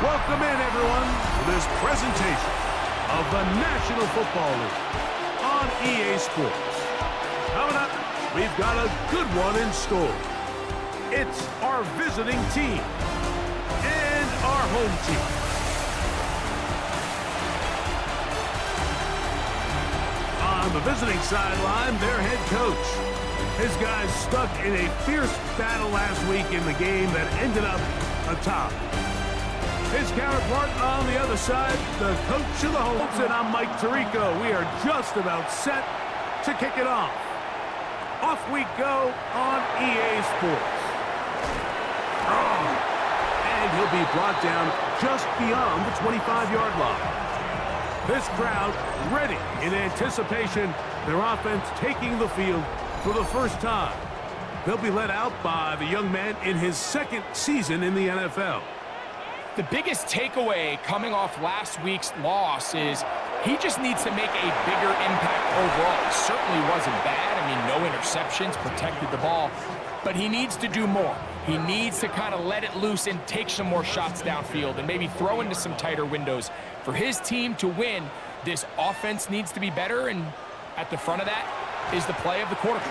Welcome in, everyone, to this presentation of the National Football League on EA Sports. Coming up, we've got a good one in store. It's our visiting team and our home team. On the visiting sideline, their head coach. His guys stuck in a fierce battle last week in the game that ended up a tie. His counterpart on the other side, the coach of the Holmes, and I'm Mike Tirico. We are just about set to kick it off. Off we go on EA Sports. And he'll be brought down just beyond the 25-yard line. This crowd ready in anticipation, their offense taking the field for the first time. They'll be led out by the young man in his second season in the NFL. The biggest takeaway coming off last week's loss is he just needs to make a bigger impact overall. It certainly wasn't bad. I mean, no interceptions, protected the ball. But he needs to do more. He needs to kind of let it loose and take some more shots downfield and maybe throw into some tighter windows. For his team to win, this offense needs to be better, and at the front of that is the play of the quarterback.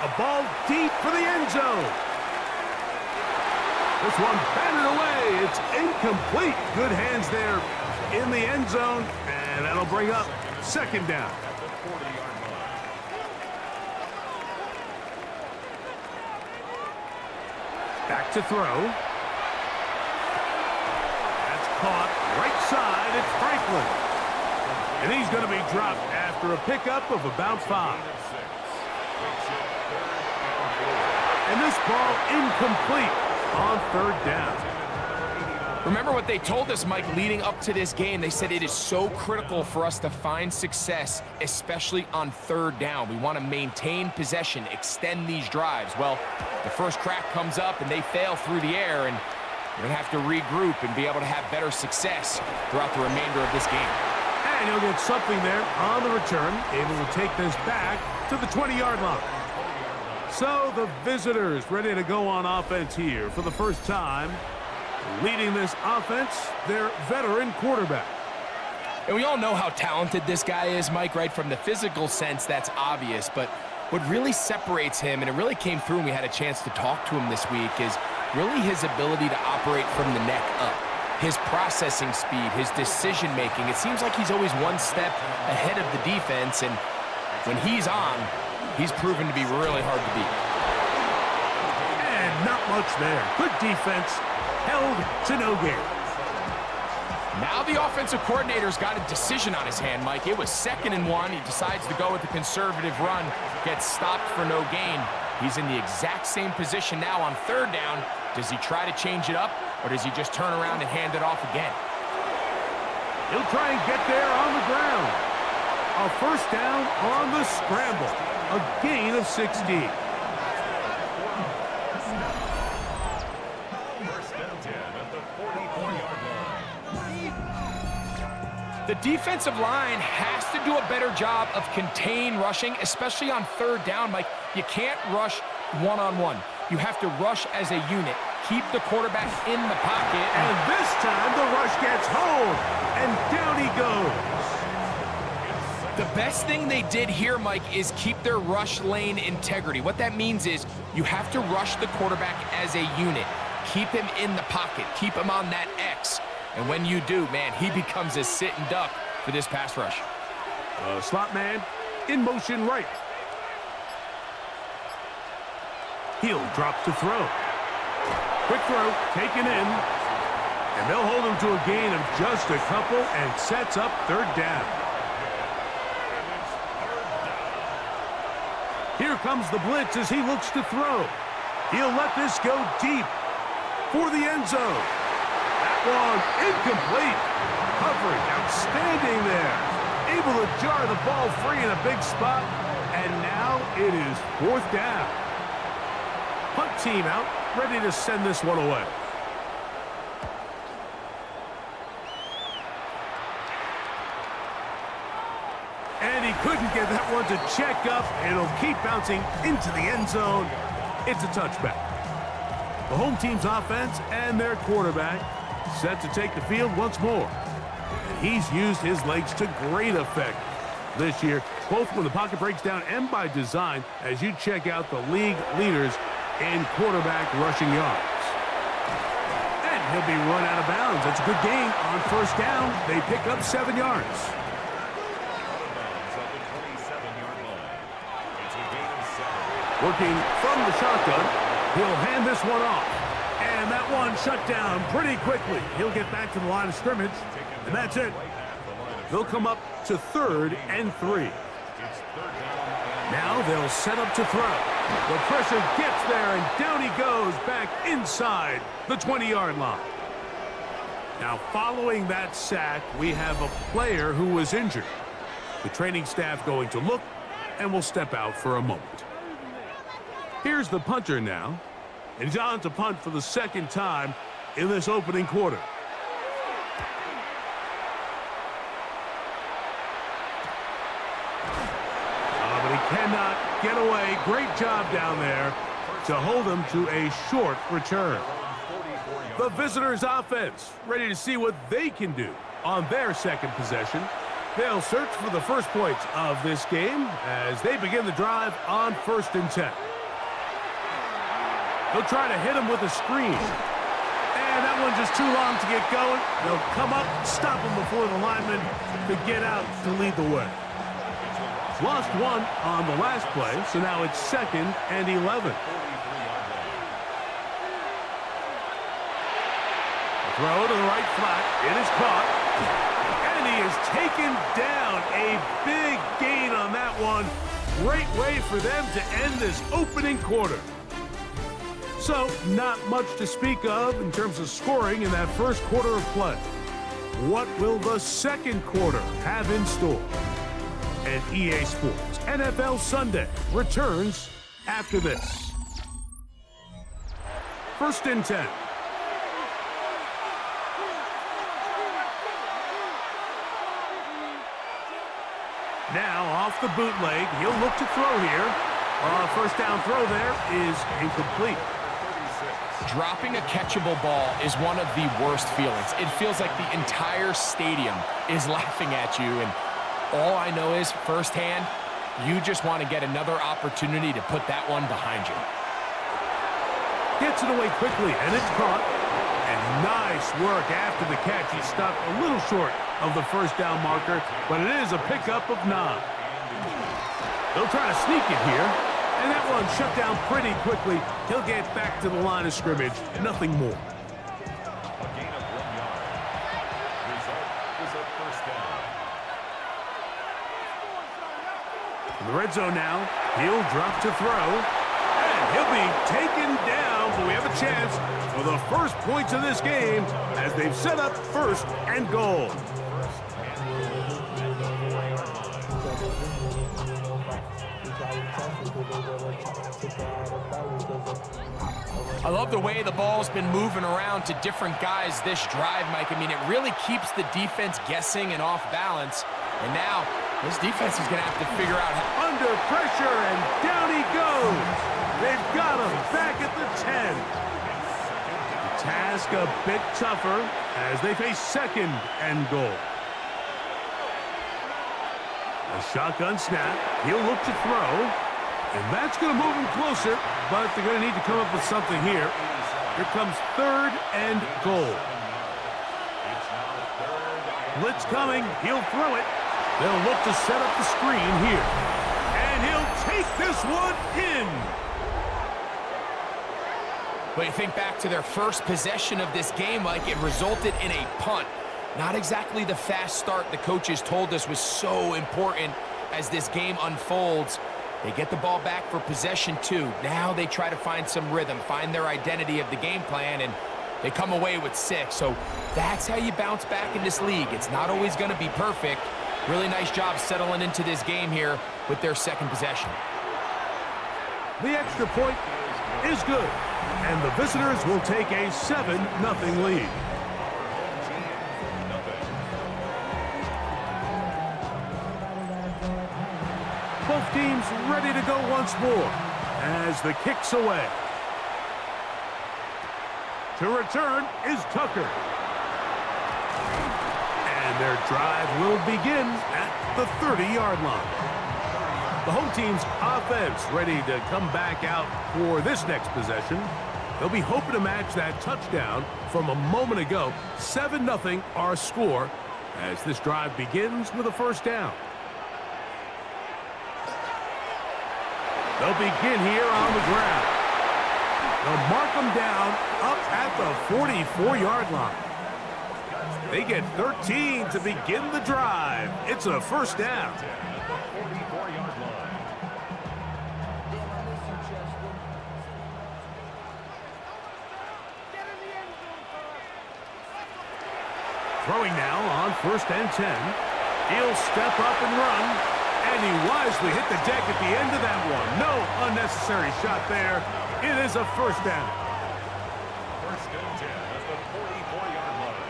A ball deep for the end zone. This one batted away. It's incomplete. Good hands there in the end zone, and that'll bring up second down. Back to throw. That's caught right side. It's Franklin. And he's going to be dropped after a pickup of about 5. And this ball incomplete on third down. Remember what they told us, Mike, leading up to this game. They said it is so critical for us to find success, especially on third down. We want to maintain possession, extend these drives. Well, the first crack comes up and they fail through the air, and we're going to have to regroup and be able to have better success throughout the remainder of this game. And he'll get something there on the return, able to take this back to the 20-yard line. So the visitors ready to go on offense here for the first time. Leading this offense, their veteran quarterback. And we all know how talented this guy is, Mike, right? From the physical sense, that's obvious. But what really separates him, and it really came through when we had a chance to talk to him this week, is really his ability to operate from the neck up. His processing speed, his decision-making. It seems like he's always one step ahead of the defense, and when he's on, he's proven to be really hard to beat. And not much there. Good defense, held to no gain. Now the offensive coordinator's got a decision on his hand, Mike. It was 2nd and 1. He decides to go with the conservative run, gets stopped for no gain. He's in the exact same position now on third down. Does he try to change it up, or does he just turn around and hand it off again? He'll try and get there on the ground. A first down on the scramble. A gain of 16. The defensive line has to do a better job of contain rushing, especially on third down, Mike. You can't rush one-on-one. You have to rush as a unit. Keep the quarterback in the pocket. And this time the rush gets home. And down he goes. The best thing they did here, Mike, is keep their rush lane integrity. What that means is you have to rush the quarterback as a unit. Keep him in the pocket. Keep him on that X. And when you do, man, he becomes a sit and duck for this pass rush. Slot man in motion right. Heel drops to throw. Quick throw, taken in. And they'll hold him to a gain of just a couple and sets up third down. Here comes the blitz as he looks to throw. He'll let this go deep for the end zone. That one incomplete. Coverage outstanding there. Able to jar the ball free in a big spot. And now it is 4th down. Punt team out, ready to send this one away. And he couldn't get that one to check up. It'll keep bouncing into the end zone. It's a touchback. The home team's offense and their quarterback set to take the field once more. And he's used his legs to great effect this year, both when the pocket breaks down and by design, as you check out the league leaders in quarterback rushing yards. And he'll be run out of bounds. That's a good gain on first down. They pick up 7 yards. Working from the shotgun, he'll hand this one off. And that one shut down pretty quickly. He'll get back to the line of scrimmage, and that's it. They'll come up to 3rd and 3. Now they'll set up to throw. The pressure gets there, and down he goes back inside the 20-yard line. Now, following that sack, we have a player who was injured. The training staff going to look and will step out for a moment. Here's the punter now, and he's on to punt for the second time in this opening quarter. But he cannot get away. Great job down there to hold him to a short return. The visitors' offense ready to see what they can do on their second possession. They'll search for the first points of this game as they begin the drive on 1st and 10. They'll try to hit him with a screen. And that one's just too long to get going. They'll come up, stop him before the lineman could get out to lead the way. Lost one on the last play, so now it's 2nd and 11. Throw to the right flat. It is caught. And he is taken down. A big gain on that one. Great way for them to end this opening quarter. So, not much to speak of in terms of scoring in that first quarter of play. What will the second quarter have in store? And EA Sports NFL Sunday returns after this. 1st and 10. Now off the bootleg, he'll look to throw here. First down throw there is incomplete. Dropping a catchable ball is one of the worst feelings. It feels like the entire stadium is laughing at you, and all I know is firsthand, you just want to get another opportunity to put that one behind you. Gets it away quickly, and it's caught. And nice work after the catch. He stopped a little short of the first down marker, but it is a pickup of 9. They'll try to sneak it here, and that one shut down pretty quickly. He'll get back to the line of scrimmage, nothing more. In the red zone now, he'll drop to throw, and he'll be taken down, but we have a chance for the first points of this game as they've set up 1st and goal. I love the way the ball's been moving around to different guys this drive, Mike. I mean, it really keeps the defense guessing and off balance. And now, this defense is going to have to figure out how. Under pressure, and down he goes. They've got him back at the 10. The task a bit tougher as they face 2nd and goal. A shotgun snap. He'll look to throw. And that's going to move him closer, but they're going to need to come up with something here. Here comes 3rd and goal. Blitz coming. He'll throw it. They'll look to set up the screen here. And he'll take this one in. But you think back to their first possession of this game, like it resulted in a punt. Not exactly the fast start the coaches told us was so important as this game unfolds. They get the ball back for possession 2. Now they try to find some rhythm, find their identity of the game plan, and they come away with 6. So that's how you bounce back in this league. It's not always going to be perfect. Really nice job settling into this game here with their second possession. The extra point is good, and the visitors will take a 7-0 lead. Both teams ready to go once more as the kick's away. To return is Tucker. And their drive will begin at the 30-yard line. The home team's offense ready to come back out for this next possession. They'll be hoping to match that touchdown from a moment ago. 7-0 our score as this drive begins with a first down. They'll begin here on the ground. They'll mark them down up at the 44-yard line. They get 13 to begin the drive. It's a first down. Throwing now on 1st and 10. He'll step up and run, and he wisely hit the deck at the end of that one. No unnecessary shot there. It is a first down. 1st and 10 at the 44-yard line.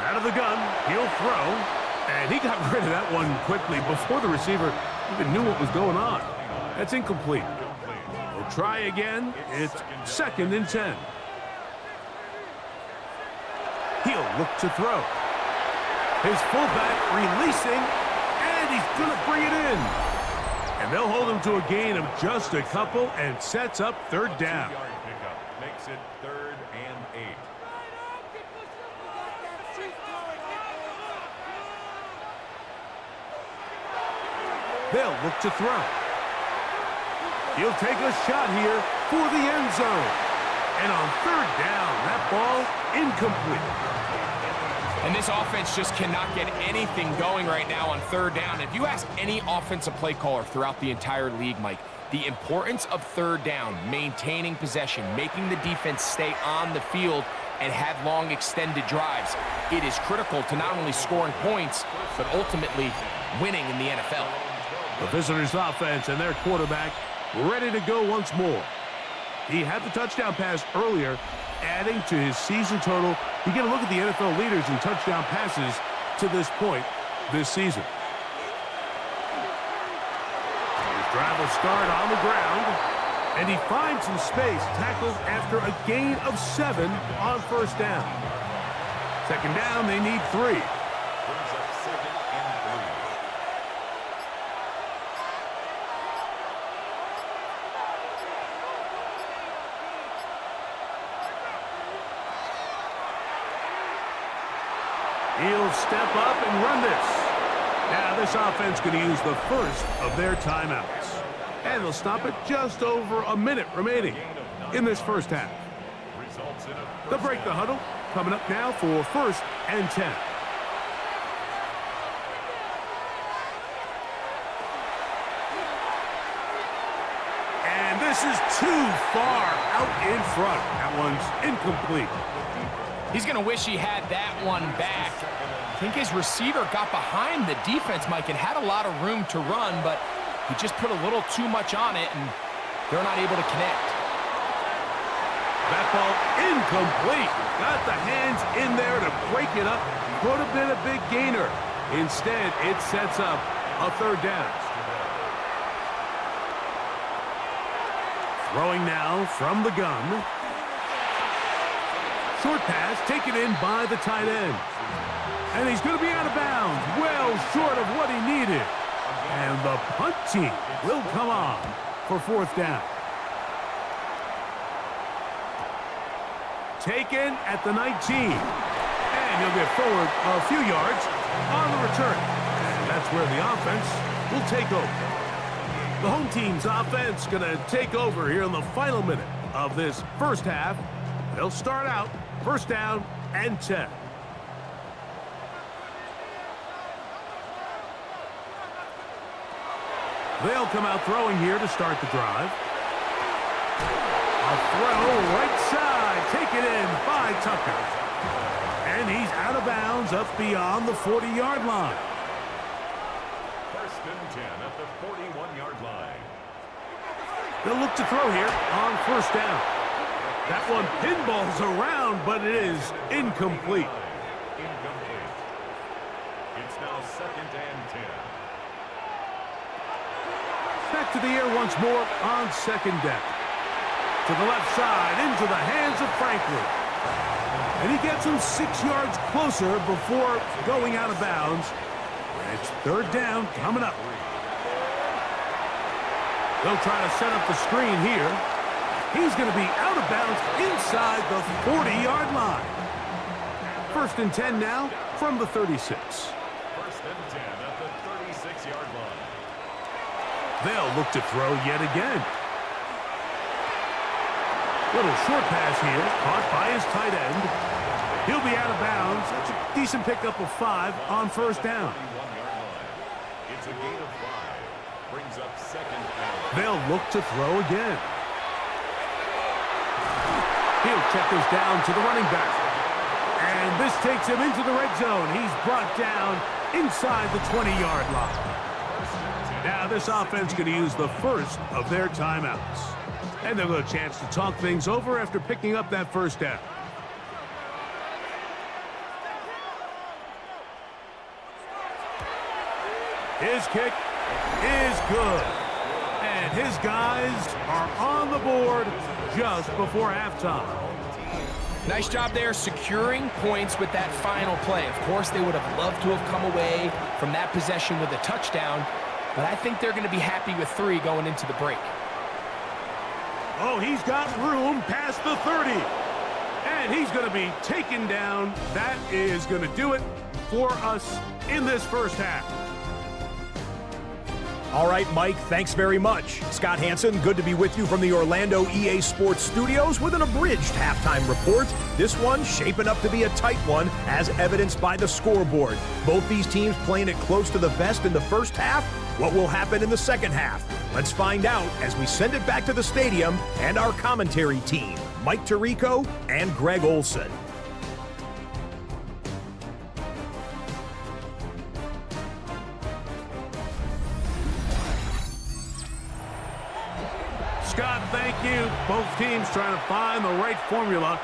Out of the gun, he'll throw, and he got rid of that one quickly before the receiver even knew what was going on. That's incomplete. We'll try again. It's 2nd and 10. He'll look to throw. His fullback releasing, and he's going to bring it in. And they'll hold him to a gain of just a couple and sets up 3rd down. 2-yard pickup makes it 3rd and 8. They'll look to throw. He'll take a shot here for the end zone. And on 3rd down, that ball incomplete. And this offense just cannot get anything going right now on 3rd down. If you ask any offensive play caller throughout the entire league, Mike, the importance of 3rd down, maintaining possession, making the defense stay on the field, and have long extended drives, it is critical to not only scoring points, but ultimately winning in the NFL. The visitors' offense and their quarterback ready to go once more. He had the touchdown pass earlier, adding to his season total. You get a look at the NFL leaders in touchdown passes to this point this season. His drive will start on the ground, and he finds some space, tackled after a gain of 7 on 1st down. 2nd down, they need 3. Brings up 2nd and 3. He'll step up and run this. Now this offense going to use the first of their timeouts. And they'll stop it just over a minute remaining in this first half. They'll break the huddle. Coming up now for 1st and 10. And this is too far out in front. That one's incomplete. He's going to wish he had that one back. I think his receiver got behind the defense, Mike, and had a lot of room to run, but he just put a little too much on it, and they're not able to connect. That ball incomplete. Got the hands in there to break it up. Could have been a big gainer. Instead, it sets up a 3rd down. Throwing now from the gun. Short pass taken in by the tight end. And he's going to be out of bounds, well short of what he needed. And the punt team will come on for 4th down. Taken at the 19. And he'll get forward a few yards on the return. And that's where the offense will take over. The home team's offense going to take over here in the final minute of this first half. They'll start out 1st down and 10. They'll come out throwing here to start the drive. A throw right side, taken in by Tucker. And he's out of bounds up beyond the 40-yard line. 1st and 10 at the 41-yard line. They'll look to throw here on 1st down. That one pinballs around, but it is incomplete. Incomplete. It's now 2nd and 10. Back to the air once more on second down. To the left side, into the hands of Franklin. And he gets him 6 yards closer before going out of bounds. It's third down coming up. They'll try to set up the screen here. He's going to be out of bounds inside the 40-yard line. First and 10 now from the 36. First and 10 at the 36-yard line. They'll look to throw yet again. Little short pass here, caught by his tight end. He'll be out of bounds. That's a decent pickup of 5 on first down. 41-yard line. It's a gain of 5. Brings up second down. They'll look to throw again. He'll check this down to the running back. And this takes him into the red zone. He's brought down inside the 20-yard line. Now this offense going to use the first of their timeouts. And they'll get a chance to talk things over after picking up that first down. His kick is good. And his guys are on the board just before halftime. Nice job there securing points with that final play. Of course, they would have loved to have come away from that possession with a touchdown, but I think they're going to be happy with 3 going into the break. Oh, he's got room past the 30. And he's going to be taken down. That is going to do it for us in this first half. All right, Mike, thanks very much. Scott Hansen, good to be with you from the Orlando EA Sports Studios with an abridged halftime report. This one shaping up to be a tight one, as evidenced by the scoreboard. Both these teams playing it close to the vest in the first half. What will happen in the second half? Let's find out as we send it back to the stadium and our commentary team, Mike Tirico and Greg Olson. Scott, thank you. Both teams trying to find the right formula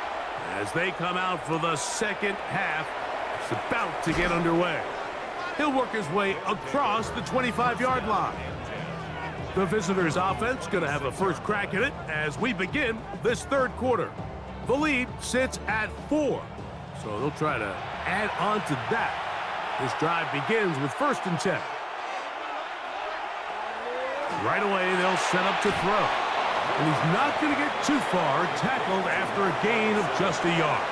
as they come out for the second half. It's about to get underway. He'll work his way across the 25-yard line. The visitors' offense going to have a first crack at it as we begin this third quarter. The lead sits at 4, so they'll try to add on to that. This drive begins with first and 10. Right away, they'll set up to throw. And he's not going to get too far, tackled after a gain of just a yard.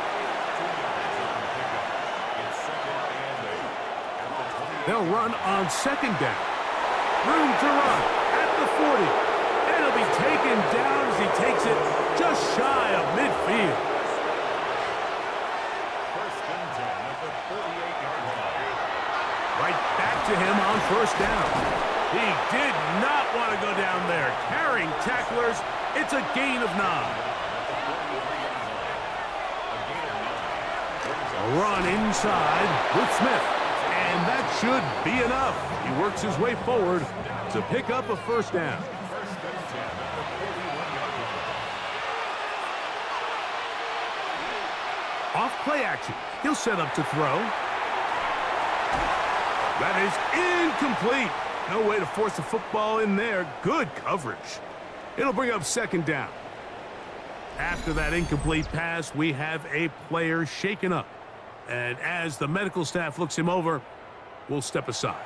They'll run on second down. Room to run at the 40. And he'll be taken down as he takes it just shy of midfield. First and 10 at the 48-yard line. Right back to him on first down. He did not want to go down there. Carrying tacklers, it's a gain of 9. A run inside with Smith. And that should be enough. He works his way forward to pick up a first down. Off play action. He'll set up to throw. That is incomplete. No way to force the football in there. Good coverage. It'll bring up second down. After that incomplete pass, we have a player shaken up. And as the medical staff looks him over, we'll step aside.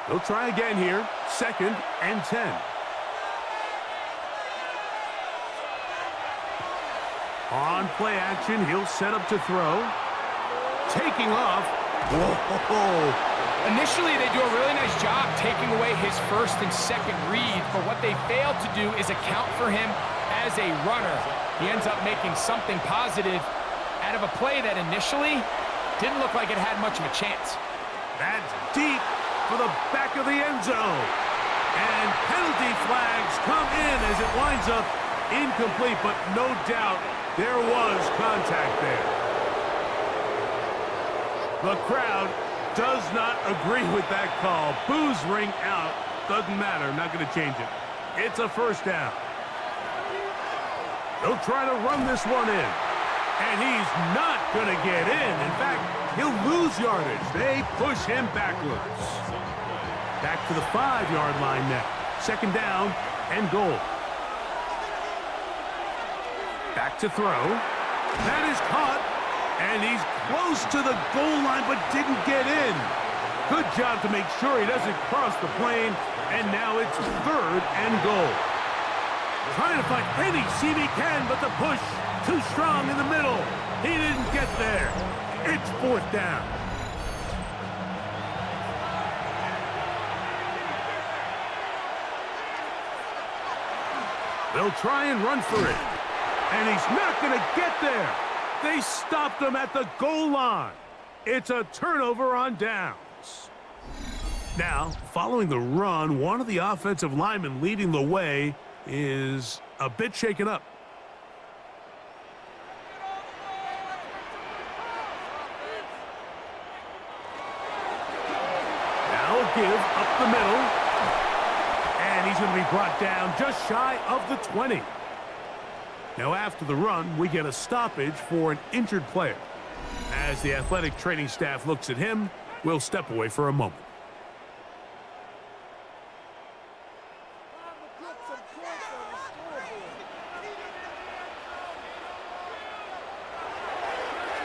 They'll try again here. Second and 10. On play action, he'll set up to throw. Taking off. Whoa. Initially, they do a really nice job taking away his first and second read, but what they failed to do is account for him as a runner. He ends up making something positive out of a play that initially didn't look like it had much of a chance. That's deep for the back of the end zone. And penalty flags come in as it winds up incomplete, but no doubt there was contact there. The crowd does not agree with that call. Boos ring out. Doesn't matter. Not going to change it. It's a first down. They'll try to run this one in. And he's not going to get in. In fact, he'll lose yardage. They push him backwards. Back to the 5-yard line now. Second down and goal. Back to throw. That is caught, and he's close to the goal line but didn't get in. Good job to make sure he doesn't cross the plane, and now it's third and goal. Trying to find any seam he can, but the push too strong in the middle. He didn't get there. It's fourth down. They'll try and run for it. And he's not going to get there. They stopped him at the goal line. It's a turnover on downs. Now, following the run, one of the offensive linemen leading the way is a bit shaken up. Now a give up the middle. And he's going to be brought down just shy of the 20. Now after the run, we get a stoppage for an injured player. As the athletic training staff looks at him, we'll step away for a moment.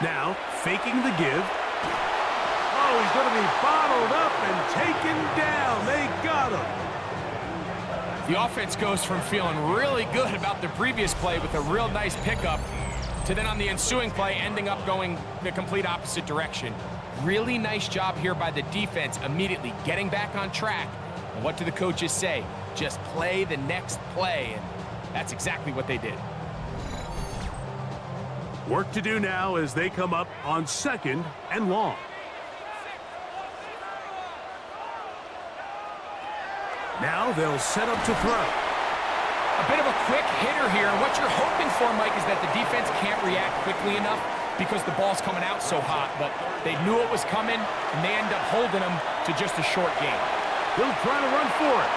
Now, faking the give. Oh, he's going to be bottled up and taken down. They got him. The offense goes from feeling really good about the previous play with a real nice pickup to then on the ensuing play ending up going the complete opposite direction. Really nice job here by the defense immediately getting back on track. And what do the coaches say? Just play the next play, and that's exactly what they did. Work to do now as they come up on second and long. Now they'll set up to throw. A bit of a quick hitter here, and what you're hoping for, Mike, is that the defense can't react quickly enough because the ball's coming out so hot, but they knew it was coming, and they end up holding them to just a short game. They'll try to run for it.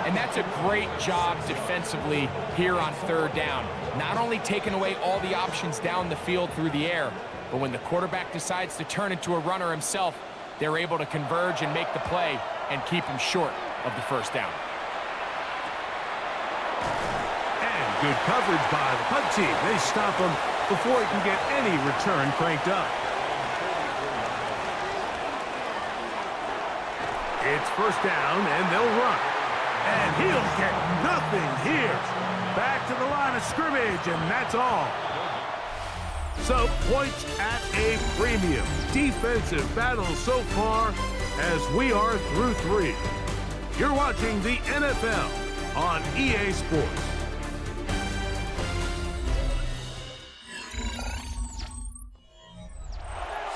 And that's a great job defensively here on third down. Not only taking away all the options down the field through the air, but when the quarterback decides to turn into a runner himself, they're able to converge and make the play and keep him short of the first down. And good coverage by the punt team. They stop him before he can get any return cranked up. It's first down, and they'll run. And he'll get nothing here. Back to the line of scrimmage, and that's all. So, points at a premium. Defensive battle so far as we are through 3. You're watching the NFL on EA Sports.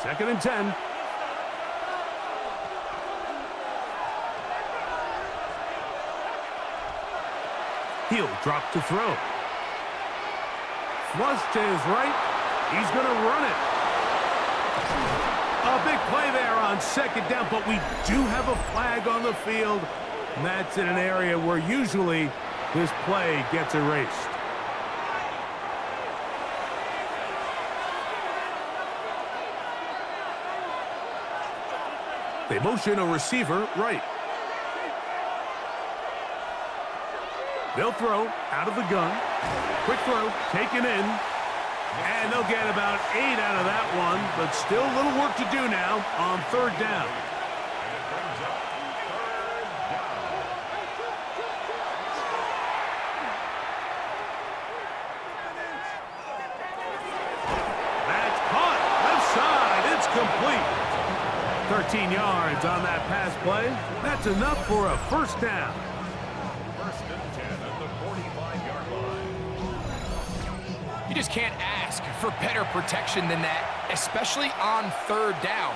Second and 10. He'll drop to throw. Flush to his right. He's going to run it. A big play there on second down, but we do have a flag on the field. And that's in an area where usually this play gets erased. They motion a receiver right. They'll throw out of the gun. Quick throw, taken in. And they'll get about 8 out of that one, but still a little work to do now on third down. That's caught. Left side. It's complete. 13 yards on that pass play. That's enough for a first down. First and 10 at the 45-yard line. You just can't ask for better protection than that, especially on third down.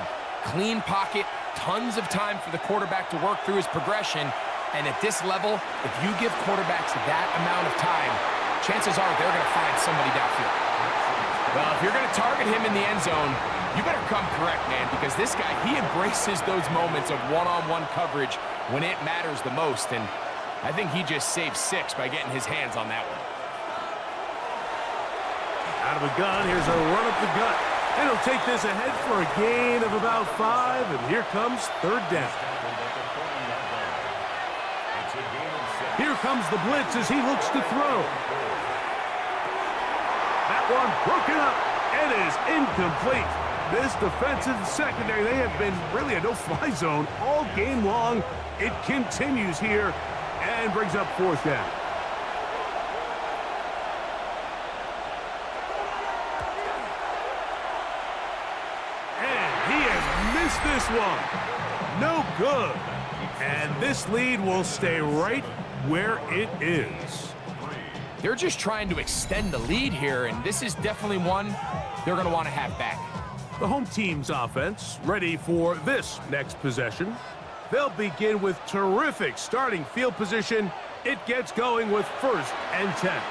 Clean pocket, tons of time for the quarterback to work through his progression. And at this level, if you give quarterbacks that amount of time, chances are they're going to find somebody downfield. Well, if you're going to target him in the end zone, you better come correct, man, because this guy, he embraces those moments of one-on-one coverage when it matters the most. And I think he just saved 6 by getting his hands on that one. Out of a gun, here's a run up the gut. And he'll take this ahead for a gain of about 5, and here comes third down. comes the blitz as he looks to throw. That one broken up. It is incomplete. This defensive secondary, they have been really a no-fly zone all game long. It continues here and brings up fourth down. And he has missed this one. No good. And this lead will stay right where it is. They're just trying to extend the lead here, and this is definitely one they're going to want to have back. The home team's offense ready for this next possession. They'll begin with terrific starting field position. It gets going with 1st and 10.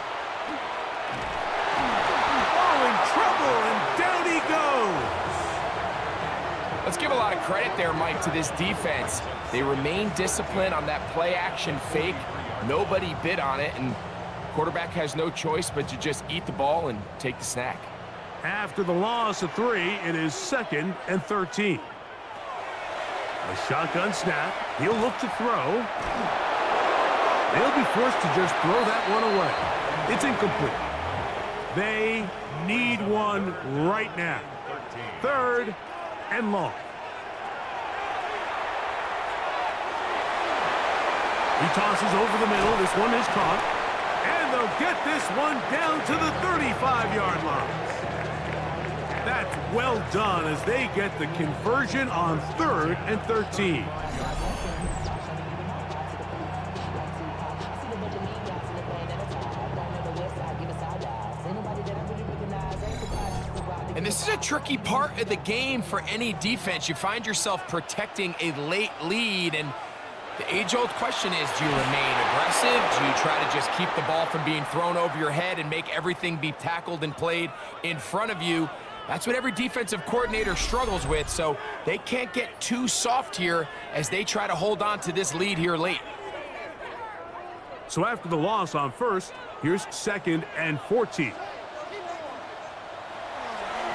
Oh, in trouble, and down he goes. Let's give a lot of credit there, Mike, to this defense. They remain disciplined on that play-action fake. Nobody bid on it, and quarterback has no choice but to just eat the ball and take the snack. After the loss of 3, it is 2nd and 13. A shotgun snap. He'll look to throw. They'll be forced to just throw that one away. It's incomplete. They need one right now. 3rd and long. He tosses over the middle. This one is caught. And they'll get this one down to the 35-yard line. That's well done as they get the conversion on 3rd and 13. And this is a tricky part of the game for any defense. You find yourself protecting a late lead, and the age-old question is, do you remain aggressive? Do you try to just keep the ball from being thrown over your head and make everything be tackled and played in front of you? That's what every defensive coordinator struggles with, so they can't get too soft here as they try to hold on to this lead here late. So after the loss on 1st, here's 2nd and 14.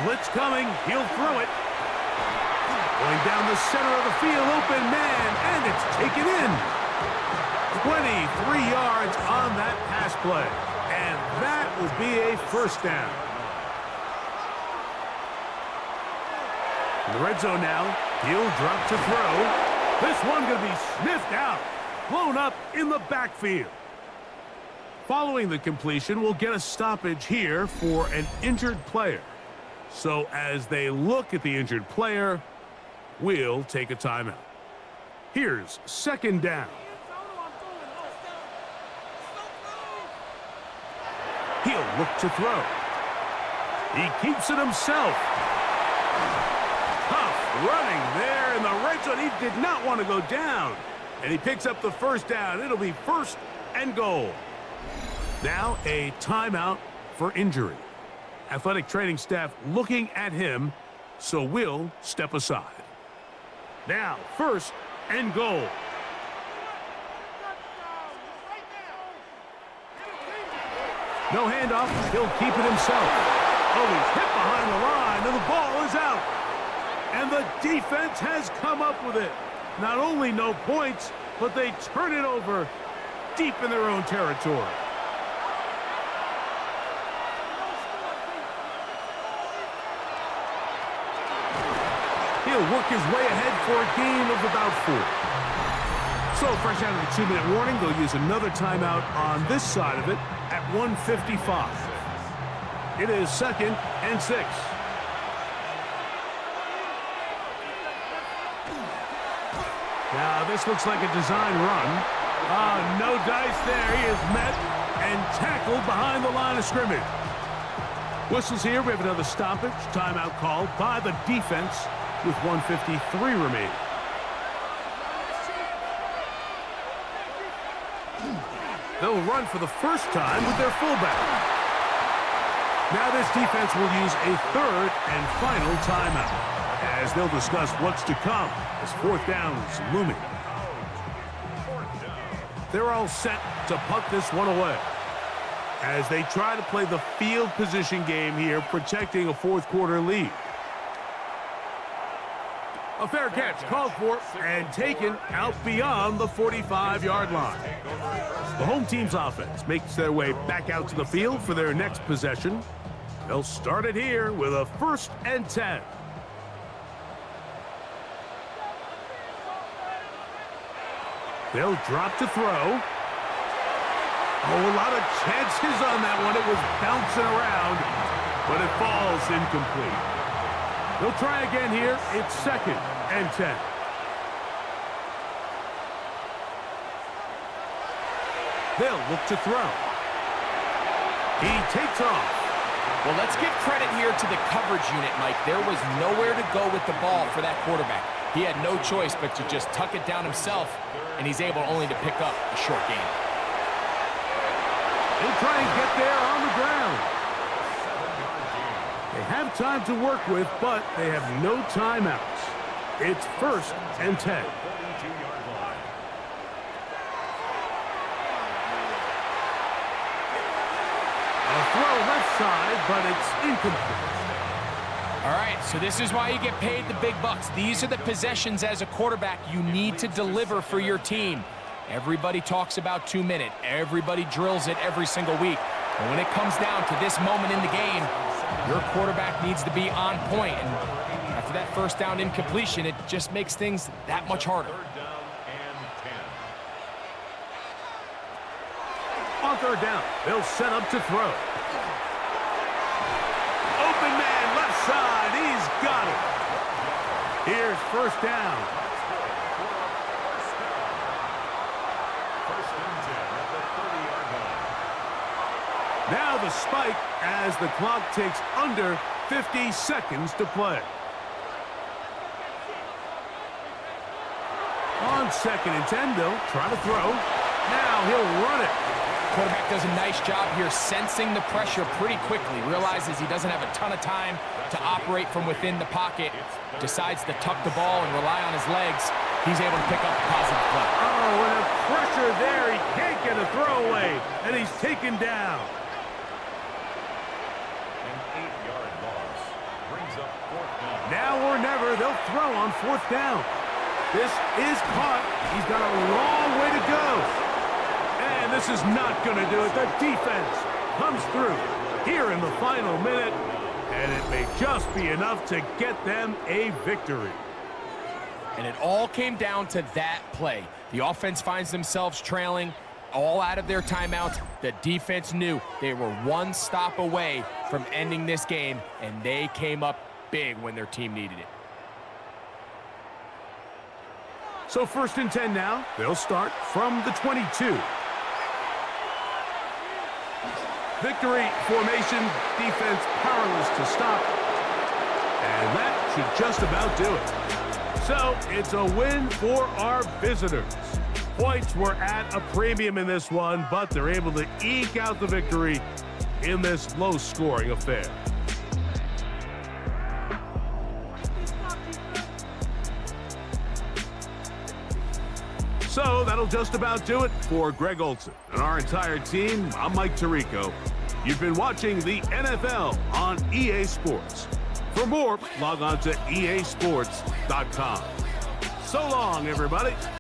Blitz coming, he'll throw it. Going down the center of the field, open man, and it's taken in. 23 yards on that pass play, and that will be a 1st down. In the red zone now, he'll drop to throw. This one going to be sniffed out, blown up in the backfield. Following the completion, we'll get a stoppage here for an injured player. So as they look at the injured player, we'll take a timeout. Here's 2nd down. He'll look to throw. He keeps it himself. Tough running there in the red zone. He did not want to go down. And he picks up the 1st down. It'll be 1st and goal. Now a timeout for injury. Athletic training staff looking at him, so we'll step aside. Now, 1st and goal. No handoff. He'll keep it himself. Oh, he's hit behind the line, and the ball is out. And the defense has come up with it. Not only no points, but they turn it over deep in their own territory. He'll work his way ahead for a gain of about 4. So fresh out of the 2-minute warning, they'll use another timeout on this side of it at 1:55. It is 2nd and 6. Now this looks like a design run. No dice there. He is met and tackled behind the line of scrimmage. Whistles here. We have another stoppage. Timeout called by the defense with 1:53 remaining. They'll run for the 1st time with their fullback. Now this defense will use a 3rd and final timeout as they'll discuss what's to come as 4th down is looming. They're all set to punt this one away as they try to play the field position game here, protecting a 4th quarter lead. A fair catch called for and taken out beyond the 45-yard line. The home team's offense makes their way back out to the field for their next possession. They'll start it here with a 1st and 10. They'll drop to throw. Oh, a lot of chances on that one. It was bouncing around, but it falls incomplete. They'll try again here. It's 2nd and 10. They'll look to throw. He takes off. Well, let's give credit here to the coverage unit, Mike. There was nowhere to go with the ball for that quarterback. He had no choice but to just tuck it down himself, and he's able only to pick up a short gain. They'll try and get there on the ground. They have time to work with, but they have no timeouts. It's 1st and 10. A throw left side, but it's incomplete. All right, so this is why you get paid the big bucks. These are the possessions as a quarterback you need to deliver for your team. Everybody talks about 2-minute. Everybody drills it every single week. But when it comes down to this moment in the game, your quarterback needs to be on point. And after that 1st down incompletion, it just makes things that much harder. 3rd down and 10. On 3rd down, they'll set up to throw. Open man, left side, he's got it. Here's 1st down. 1st and 10 at the 30-yard line. Now the spike as the clock takes under 50 seconds to play. On 2nd and 10, they'll try to throw. Now he'll run it. Quarterback does a nice job here sensing the pressure pretty quickly. Realizes he doesn't have a ton of time to operate from within the pocket. Decides to tuck the ball and rely on his legs. He's able to pick up a positive play. Oh, and a pressure there. He can't get a throwaway, and he's taken down. An 8-yard loss brings up 4th down. Now or never, they'll throw on 4th down. This is caught. He's got a long way to go. And this is not going to do it. The defense comes through here in the final minute, and it may just be enough to get them a victory. And it all came down to that play. The offense finds themselves trailing, all out of their timeouts. The defense knew they were one stop away from ending this game, and they came up big when their team needed it. So 1st and 10 now. They'll start from the 22. Victory formation, defense powerless to stop. And that should just about do it. So it's a win for our visitors. Points were at a premium in this one, but they're able to eke out the victory in this low-scoring affair. So that'll just about do it for Greg Olson and our entire team. I'm Mike Tirico. You've been watching the NFL on EA Sports. For more, log on to easports.com. So long, everybody.